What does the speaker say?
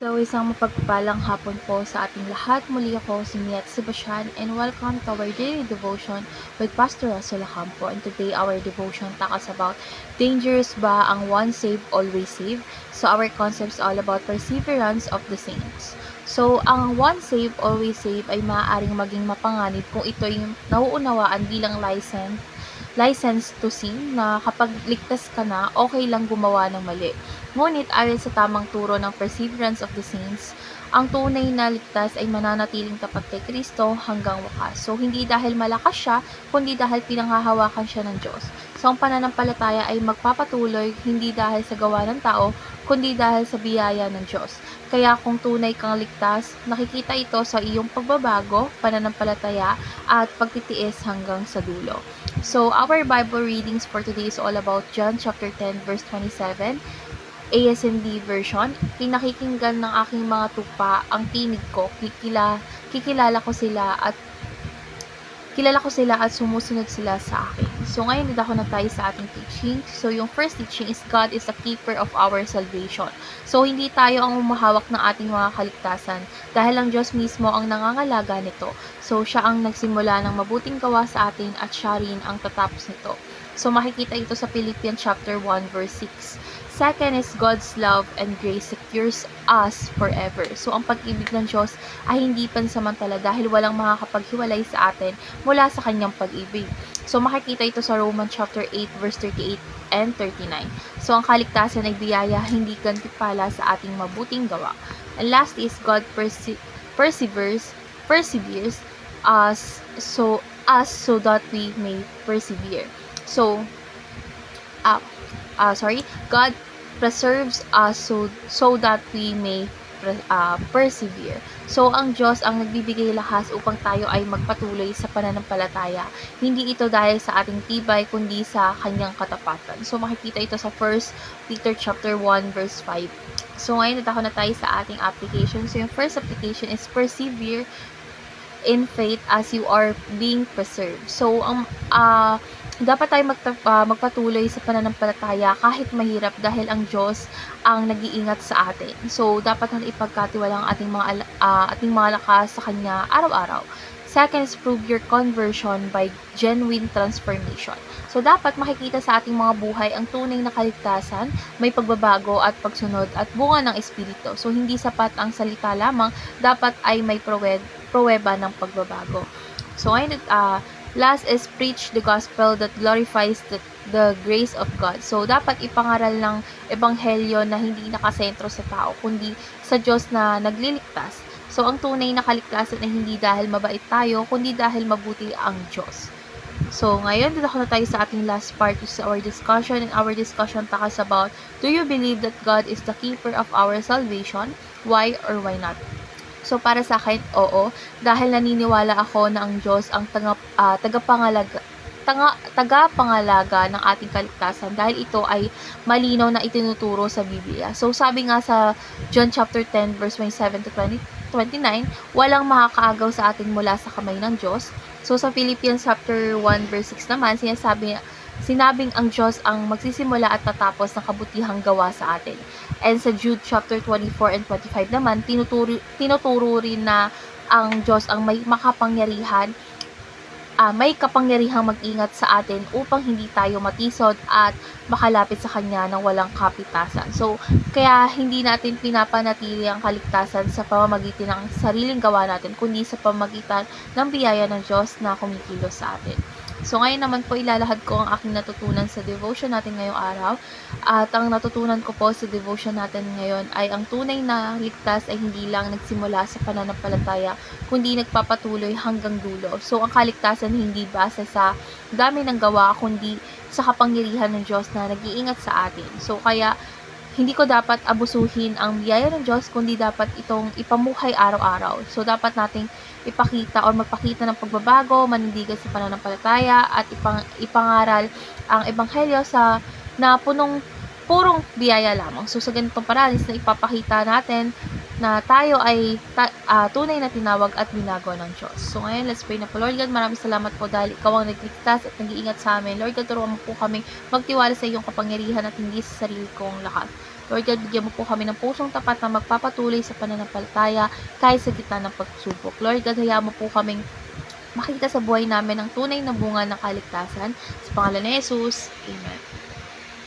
So, isang mapagpalang hapon po sa ating lahat. Muli ako si Miat Sebastian and welcome to our daily devotion with Pastor Russell Acampo. And today, our devotion talks about dangerous ba ang once saved, always saved? So, our concept is all about perseverance of the saints. So, ang once saved, always saved ay maaaring maging mapanganib kung ito yung nauunawaan bilang license to sin na kapag ligtas ka na, okay lang gumawa ng mali. Ngunit ayon sa tamang turo ng perseverance of the saints, ang tunay na ligtas ay mananatiling tapat kay Kristo hanggang wakas. So, hindi dahil malakas siya, kundi dahil pinanghahawakan siya ng Diyos. So, ang pananampalataya ay magpapatuloy hindi dahil sa gawa ng tao, kundi dahil sa biyaya ng Diyos. Kaya kung tunay kang ligtas, nakikita ito sa iyong pagbabago, pananampalataya, at pagtitiis hanggang sa dulo. So, our Bible readings for today is all about John chapter 10 verse 27, ASND version. Pinakikinggan ng aking mga tupa ang tinig ko, kilala ko sila at sumusunod sila sa akin. So, ngayon dito ako na tayo sa ating teaching. So, yung first teaching is God is the keeper of our salvation. So, hindi tayo ang umahawak ng ating mga kaligtasan dahil ang Diyos mismo ang nangangalaga nito. So, siya ang nagsimula ng mabuting gawa sa atin at siya rin ang tatapos nito. So, makikita ito sa Philippians chapter 1 verse 6. Second is God's love and grace secures us forever. So, ang pag-ibig ng Diyos ay hindi pansamantala dahil walang makakapaghiwalay sa atin mula sa kanyang pag-ibig. So, makikita ito sa Romans chapter 8 verse 38 and 39. So, ang kaligtasan ay biyaya, hindi gantimpala sa ating mabuting gawa. And last is God perseveres us so that we may persevere. So, God preserves us so that we may persevere. So, ang Diyos ang nagbibigay lakas upang tayo ay magpatuloy sa pananampalataya. Hindi ito dahil sa ating tibay, kundi sa kanyang katapatan. So, makikita ito sa 1 Peter chapter 1 verse 5. So, ngayon natako na tayo sa ating application. So, yung first application is persevere in faith as you are being preserved. So, dapat tayo magpatuloy sa pananampalataya kahit mahirap dahil ang Diyos ang nag-iingat sa atin. So, dapat natin ipagkatiwala ang ating mga lakas sa Kanya araw-araw. Second is prove your conversion by genuine transformation. So, dapat makikita sa ating mga buhay ang tunay na kaligtasan, may pagbabago at pagsunod at bunga ng Espiritu. So, hindi sapat ang salita lamang, dapat ay may pruweba ng pagbabago. So, ngayon, last is preach the gospel that glorifies the grace of God. So, dapat ipangaral ng ebanghelyo na hindi nakasentro sa tao, kundi sa Diyos na nagliligtas. So, ang tunay na kaligtasan ay hindi dahil mabait tayo, kundi dahil mabuti ang Diyos. So, ngayon, dito na tayo sa ating last part is our discussion. And our discussion talks about, do you believe that God is the keeper of our salvation? Why or why not? So, para sa akin, oo. Dahil naniniwala ako na ang Diyos ang tagapangalaga ng ating kaligtasan dahil ito ay malinaw na itinuturo sa Biblia. So, sabi nga sa John chapter 10 verse 27 to 29, walang makakaagaw sa atin mula sa kamay ng Diyos. So, sa Philippians chapter 1 verse 6 naman, sinabing ang Diyos ang magsisimula at tatapos ng kabutihang gawa sa atin. And sa Jude chapter 24 and 25 naman, tinuturo rin na ang Diyos ang may kapangyarihang mag-ingat sa atin upang hindi tayo matisod at makalapit sa Kanya ng walang kapitasan. So, kaya hindi natin pinapanatili ang kaligtasan sa pamamagitan ng sariling gawa natin, kundi sa pamamagitan ng biyaya ng Diyos na kumikilos sa atin. So, ngayon naman po ilalahad ko ang aking natutunan sa devotion natin ngayong araw. At ang natutunan ko po sa devotion natin ngayon ay ang tunay na ligtas ay hindi lang nagsimula sa pananampalataya, kundi nagpapatuloy hanggang dulo. So, ang kaligtasan hindi base sa dami ng gawa, kundi sa kapangyarihan ng Diyos na nag-iingat sa atin. So, kaya hindi ko dapat abusuhin ang biyaya ng Diyos, kundi dapat itong ipamuhay araw-araw. So, dapat nating ipakita o magpakita ng pagbabago, manindigan sa pananampalataya, at ipangaral ang ebanghelyo na purong biyaya lamang. So, sa ganitong paraan is na ipapakita natin na tayo ay tunay na tinawag at ginagawa ng Diyos. So ngayon, let's pray na po. Lord God, maraming salamat po dahil ikaw ang nagligtas at nag-iingat sa amin. Lord God, turuan mo po kaming magtiwala sa iyong kapangyarihan at hindi sa sarili kong lakas. Lord God, bigyan mo po kami ng pusong tapat na magpapatuloy sa pananampalataya kahit sa gitna ng pagsubok. Lord God, hayaan mo po kaming makita sa buhay namin ang tunay na bunga ng kaligtasan. Sa pangalan ni Jesus, Amen.